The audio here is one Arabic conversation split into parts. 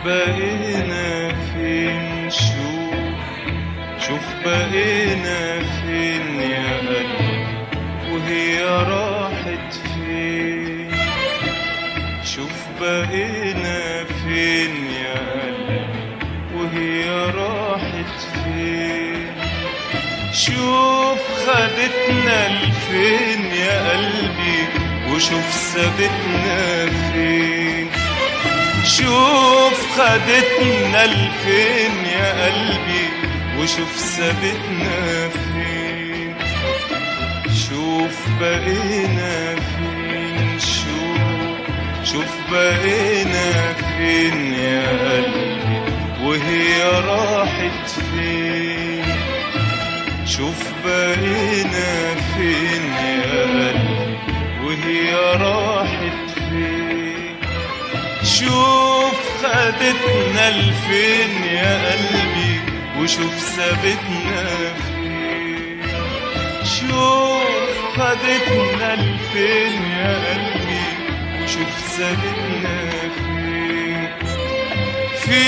بقينا فين، شوف بقينا فين يا قلبي وهي راحت فين. شوف بقينا فين يا قلبي وهي راحت فين. شوف خدتنا لفين يا قلبي وشوف سابتنا فين. شوف خدتنا لفين يا قلبي وشوف سابتنا فين. شوف بقينا فين، شوف بقينا فين يا قلبي وهي راحت فين. شوف بقينا فين يا قلبي وهي راحت فين. شوف خدتنا لفين يا قلبي وشوف سابتنا فين. شوف خدتنا لفين يا قلبي وشوف سابتنا فين. في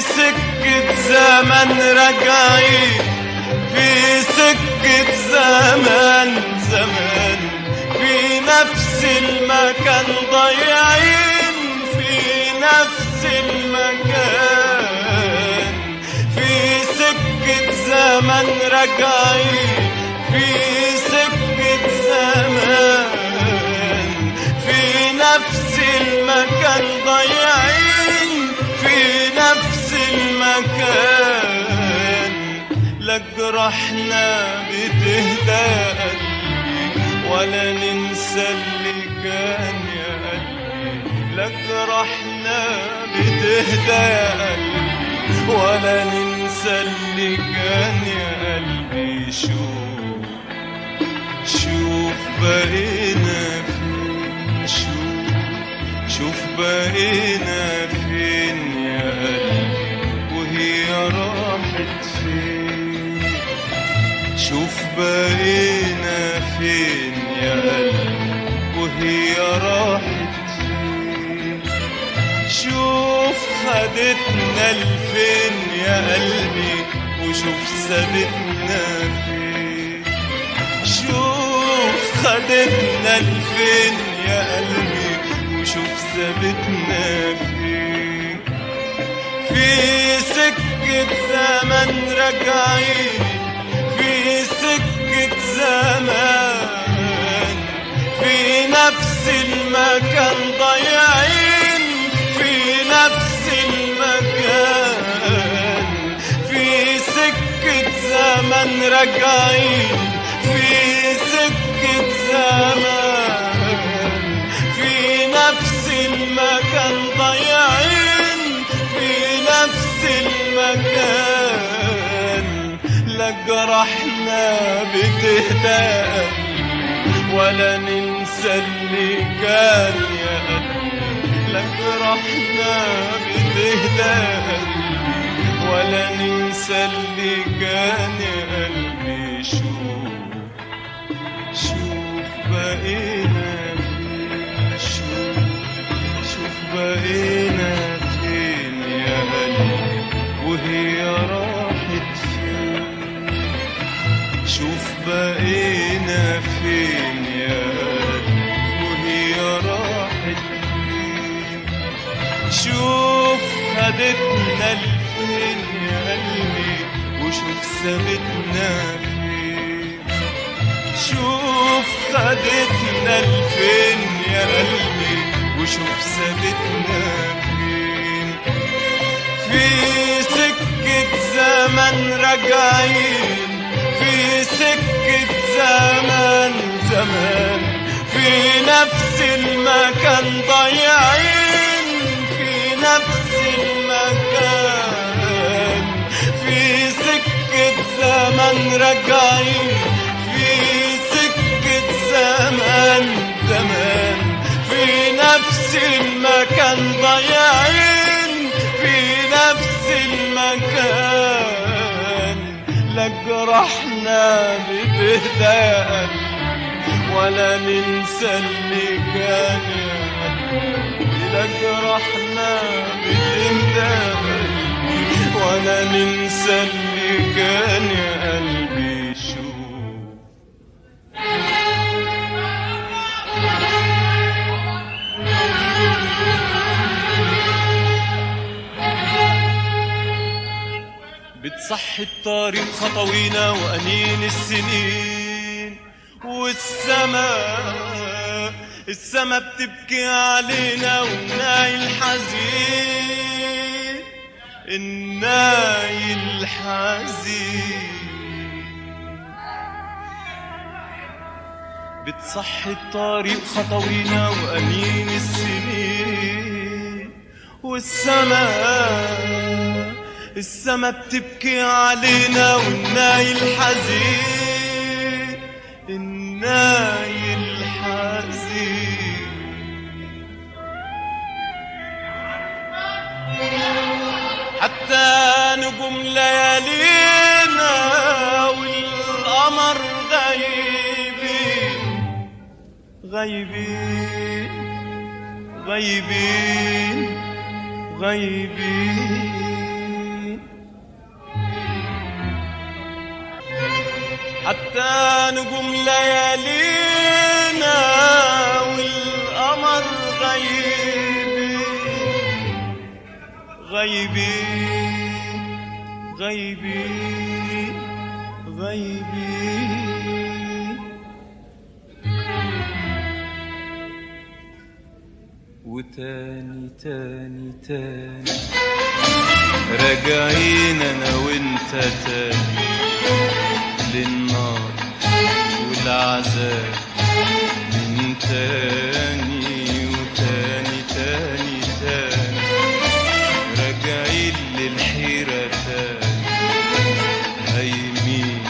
سكة زمن راجعين، في سكة زمان في نفس المكان ضايعين، في نفس المكان. في سكة زمن راجعين، في سكة زمان في نفس المكان ضايعين، في نفس المكان. لا جرحنا بتهدى قلبي ولا ننسى اللي كان يا قلبي. لا جرحنا بتهدى قلبي ولا ننسى اللي كان يا قلبي. شوف بقينا فين، شوف بقينا فين يا قلبي وهي راحت فين. شوف بقينا فين يا قلبي وهي راحت فين. شوف خدتنا لفين يا قلبي وشوف سابتنا فين. شوف خدتنا لفين يا قلبي وشوف سابتنا فين. في سكة زمن راجعين، في سكة زمان في نفس المكان ضايعين، في نفس المكان. في سكة زمن راجعين، في سكة زمان في نفس المكان ضايعين، في نفس المكان. لا جرحنا بتهدى ولا ننسى اللي كان يا قلبي. لا جرحنا بتهدى ولا ننسى اللي كان يا قلبي. شوف بقينا فين، شوف بقينا فين يا قلبي وهي راحت فين. شوف بقينا فين يا قلبي وهي راحت فين. شوف خدتنا لفين يا قلبي وشوف سابتنا فين. شوف خدتنا لفين يا قلبي وشوف سابتنا فين. في سكة زمن راجعين، في سكة زمان في نفس المكان ضايعين، في نفس المكان. في سكة زمن راجعين، في سكة زمان في نفس المكان ضايعين، في نفس المكان. لا جرحنا بتهدى ولا ننسى اللي كان. لجرحنا بتندهلي وانا ننسى اللي كان يا قلبي شوف. بتصحي الطريق خطوينا وأنين السنين والسما بتبكي علينا والناي الحزين الناي الحزين. بتصحي الطريق خطوينا وأنين السنين والسما بتبكي علينا والناي الحزين الناي الحزين. حتى نجوم ليالينا والقمر غايبين غايبين غايبين غايبين. حتى نجوم ليالينا والقمر غايبين غايبين غايبين غايبين. وتاني تاني تاني راجعين انا وانت تاني للنار والعذاب من تاني وتاني تاني تاني راجعين للحيرة تاني هايمين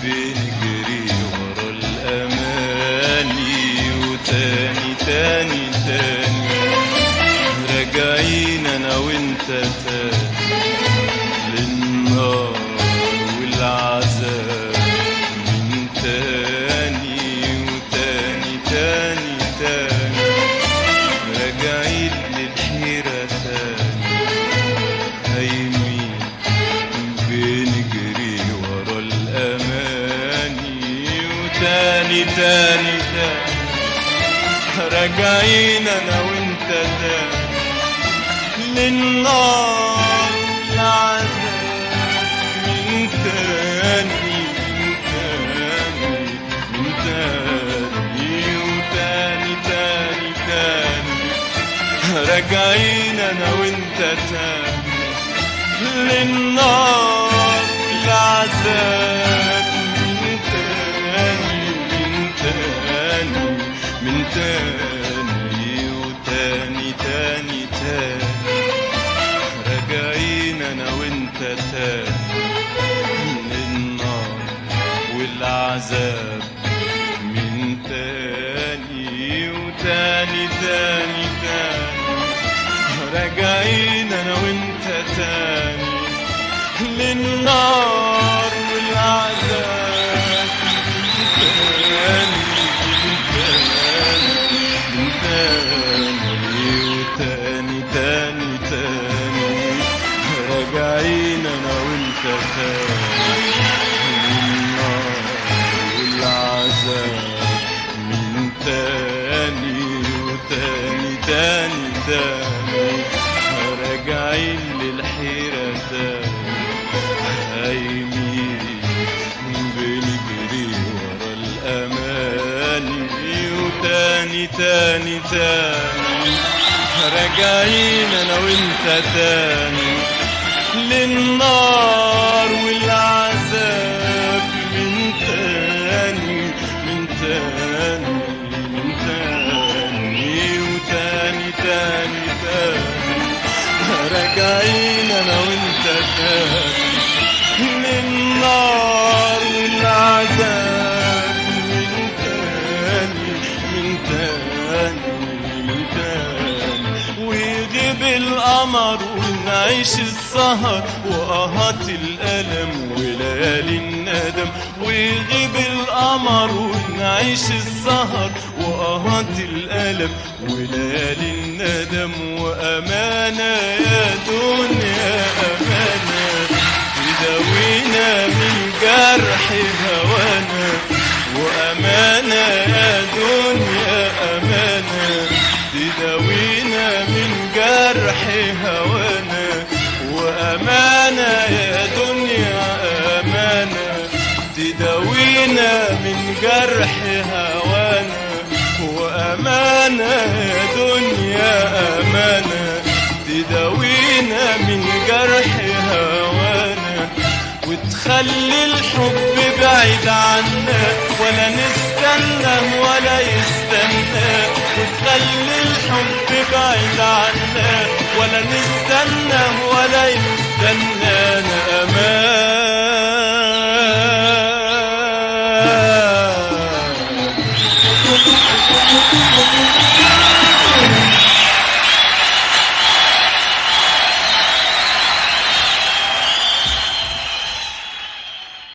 بنجري ورا الأماني وتاني تاني تاني راجعين أنا وأنت تاني للنار والعذاب من تاني وتاني تاني تاني راجعين للحيرة تاني هايمين بنجري ورا الأماني وتاني تاني تاني راجعين أنا وأنت تاني للنار والعذاب من تاني من تاني وتاني تاني تاني راجعين أنا وأنت تاني للنار والعذاب من تاني من تاني وتاني تاني تاني راجعين أنا وأنت تاني للنار والعذاب من تاني وتاني تاني تاني راجعين أنا وأنت تاني للنار والعذاب من تاني وتاني تاني تاني راجعين أنا وأنت تاني للنار والعذاب من تاني وتاني تاني تاني راجعين للحيرة تاني هايمين بنجري ورا الأماني وتاني تاني تاني راجعين أنا وأنت تاني للنار والعذاب من تاني من تاني من تاني وتاني تاني تاني راجعين أنا وأنت تاني للنار والعذاب من تاني من تاني من تاني. ويغيب القمر ونعيش السهر وقهات الألم وليالي الندم. ويغيب القمر ونعيش السهر وقهات مرات الألم وليالي الندم، وأمانة يا دنيا أمانة تداوينا من جرح هوانا، وأمانة يا دنيا أمانة تداوينا من جرح هوانا، وأمانة يا دنيا أمانة تداوينا من جرح هوانا، وأمانة يا دنيا أمانة تداوينا من جرح هوانا، وتخلي الحب بعيد عنا ولا نستنى ولا يستنى، وتخلي الحب بعيد عنا ولا نستنى ولا يستنى. أمان